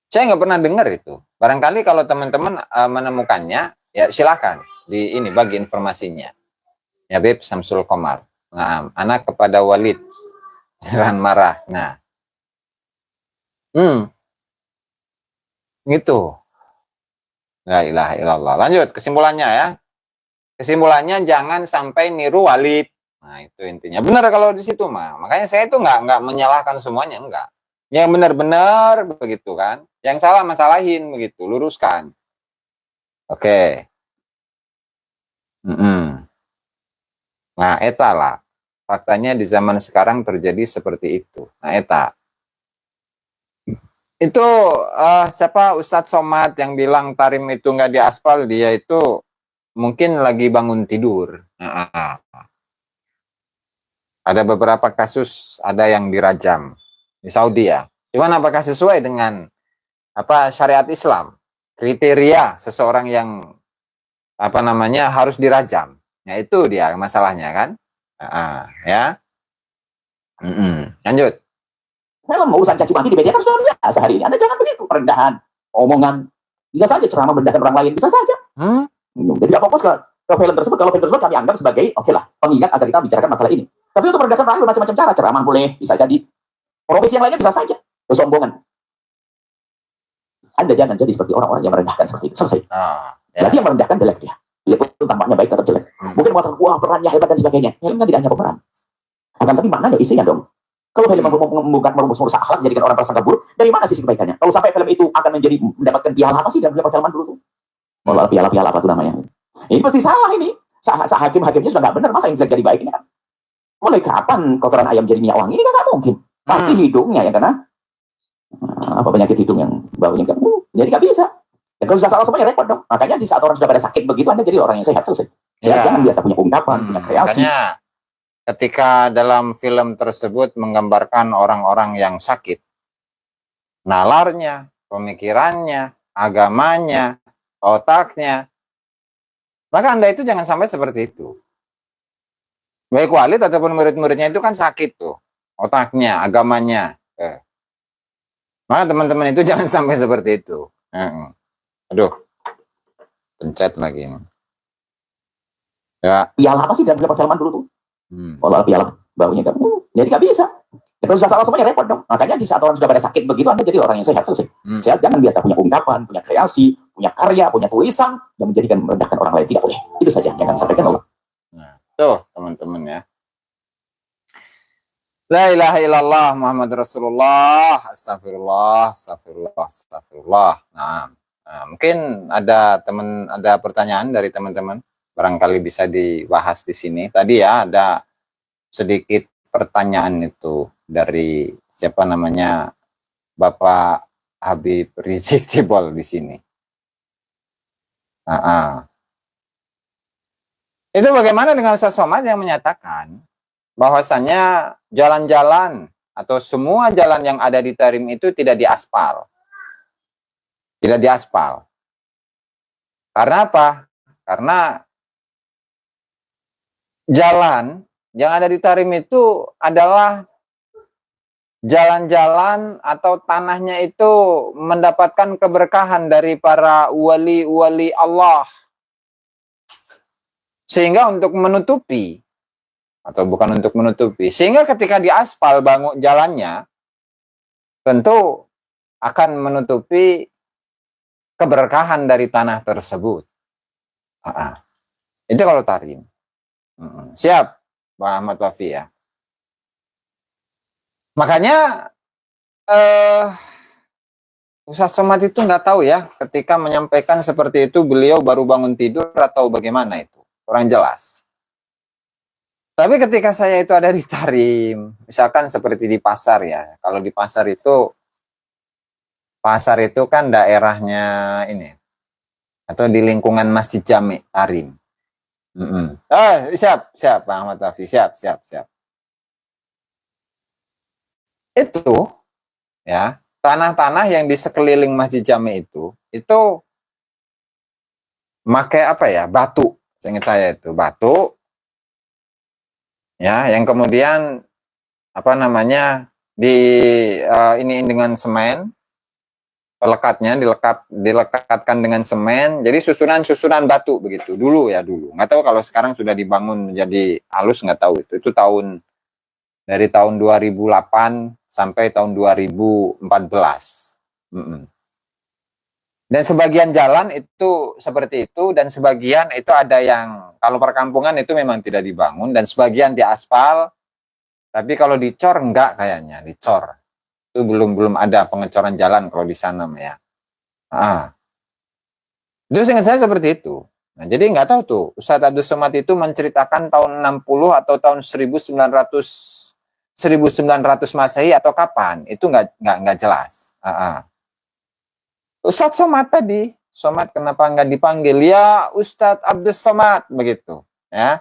Saya nggak pernah dengar itu. Barangkali kalau teman-teman menemukannya, ya silakan di ini bagi informasinya. Ya Beb Samsul Komar. Nah, anak kepada Walid Ran marah. Nah. Gitu. La ilaha illallah. Lanjut kesimpulannya ya. Kesimpulannya jangan sampai niru Walid. Nah, itu intinya. Benar kalau di situ mah. Makanya saya itu nggak menyalahkan semuanya, enggak. Yang benar-benar begitu kan. Yang salah masalahin begitu, luruskan. Oke. Nah, eta lah. Faktanya di zaman sekarang terjadi seperti itu. Nah, eta. Itu siapa Ustadz Somad yang bilang Tarim itu nggak diaspal, dia itu mungkin lagi bangun tidur. Ada beberapa kasus ada yang dirajam di Saudi ya. Cuman apakah sesuai dengan syariat Islam? Kriteria seseorang yang harus dirajam. Ya itu dia masalahnya kan. Ya. Lanjut. Kalau mau urusan caci maki di media kan sudah biasa hari ini. Anda jangan begitu, perendahan. omongan, bisa saja ceramah merendahkan orang lain, bisa saja. Jadi tidak fokus ke film tersebut. Kalau film tersebut kami anggap sebagai oke lah, pengingat agar kita bicarakan masalah ini. Tapi untuk merendahkan orang lain bermacam-macam cara, ceramah boleh, bisa jadi. Profesi yang lainnya bisa saja, kesombongan. Anda jangan jadi seperti orang-orang yang merendahkan seperti itu. Selesai. Berarti yang merendahkan jelek dia. Dia pun tampaknya baik tetap jelek. Mungkin mengatakan, wah perannya hebat dan sebagainya. Film kan tidak hanya pemeran. Akan tapi maknanya isinya dong. Kalau film merusak akhlak, menjadikan orang prasangka buruk, dari mana sisi kebaikannya? Kalau sampai film itu akan mendapatkan piala apa sih dalam perfilman dulu tuh? Kalau piala apa tuh namanya? Ini pasti salah ini. Hakim-hakimnya sudah nggak benar, masa yang jelek jadi baik ini kan? Mulai kapan kotoran ayam jadi minyak wangi? Ini kan nggak mungkin. Pasti hidungnya yang kena penyakit hidung yang baunya kan, jadi nggak bisa. Dan kalau sudah salah semuanya repot dong. Makanya di saat orang sudah pada sakit begitu, Anda jadi orang yang sehat, selesai. Sehat jangan biasa punya ungkapan, punya kreasi. Makanya ketika dalam film tersebut menggambarkan orang-orang yang sakit, nalarnya, pemikirannya, agamanya, otaknya, maka Anda itu jangan sampai seperti itu. Baik Walid ataupun murid-muridnya itu kan sakit tuh, otaknya, agamanya. Maka teman-teman itu jangan sampai seperti itu. Aduh, pencet lagi ini. Ya. Piala apa sih dalam perfilman dulu tuh? Kalau piala baunya kan, jadi nggak bisa. Kalau sudah salah semuanya repot dong. Makanya di saat orang sudah pada sakit begitu, Anda jadi orang yang sehat, selesai. Sehat jangan biasa punya ungkapan, punya kreasi, punya karya, punya tulisan yang menjadikan merendahkan orang lain, tidak boleh. Itu saja, jangan sampaikan Allah. Nah, tuh teman-teman ya. La ilaha illallah Muhammad Rasulullah, astagfirullah, astagfirullah, astagfirullah. Nah, mungkin ada pertanyaan dari teman-teman, barangkali bisa dibahas di sini. Tadi ya ada sedikit pertanyaan itu dari siapa namanya, Bapak Habib Rizik Sihab di sini. Itu bagaimana dengan Ustaz Somad yang menyatakan bahwasannya jalan-jalan atau semua jalan yang ada di Tarim itu tidak diaspal. Tidak diaspal. Karena apa? Karena jalan yang ada di Tarim itu adalah jalan-jalan atau tanahnya itu mendapatkan keberkahan dari para wali-wali Allah. Sehingga untuk menutupi, atau bukan untuk menutupi, sehingga ketika diaspal bangun jalannya, tentu akan menutupi keberkahan dari tanah tersebut. Itu kalau Tarim. Siap, Bang Ahmad Wafi ya. Makanya Ustaz Somad itu nggak tahu ya, ketika menyampaikan seperti itu beliau baru bangun tidur atau bagaimana itu, kurang jelas. Tapi ketika saya itu ada di Tarim, misalkan seperti di pasar ya, kalau di pasar itu kan daerahnya ini, atau di lingkungan Masjid Jami Tarim. Siap, Pak Ahmad Wafi, siap. Itu ya, tanah-tanah yang di sekeliling Masjid Jami itu pakai apa ya, batu, seingat saya itu batu. Ya, yang kemudian apa namanya ini dengan semen, pelekatnya dilekatkan dengan semen, jadi susunan batu begitu dulu. Nggak tahu kalau sekarang sudah dibangun menjadi halus, nggak tahu itu dari tahun 2008 sampai tahun 2014. Dan sebagian jalan itu seperti itu, dan sebagian itu ada yang kalau perkampungan itu memang tidak dibangun, dan sebagian diaspal. Tapi kalau dicor enggak, kayaknya dicor. Itu belum ada pengecoran jalan kalau di sana ya. Itu seingat saya seperti itu. Nah, jadi nggak tahu tuh Ustadz Abdus Somad itu menceritakan tahun 60 atau tahun 1900 Masehi atau kapan, itu nggak jelas. Ustadz Somad tadi, Somad kenapa nggak dipanggil ya Ustadz Abdus Somad begitu ya?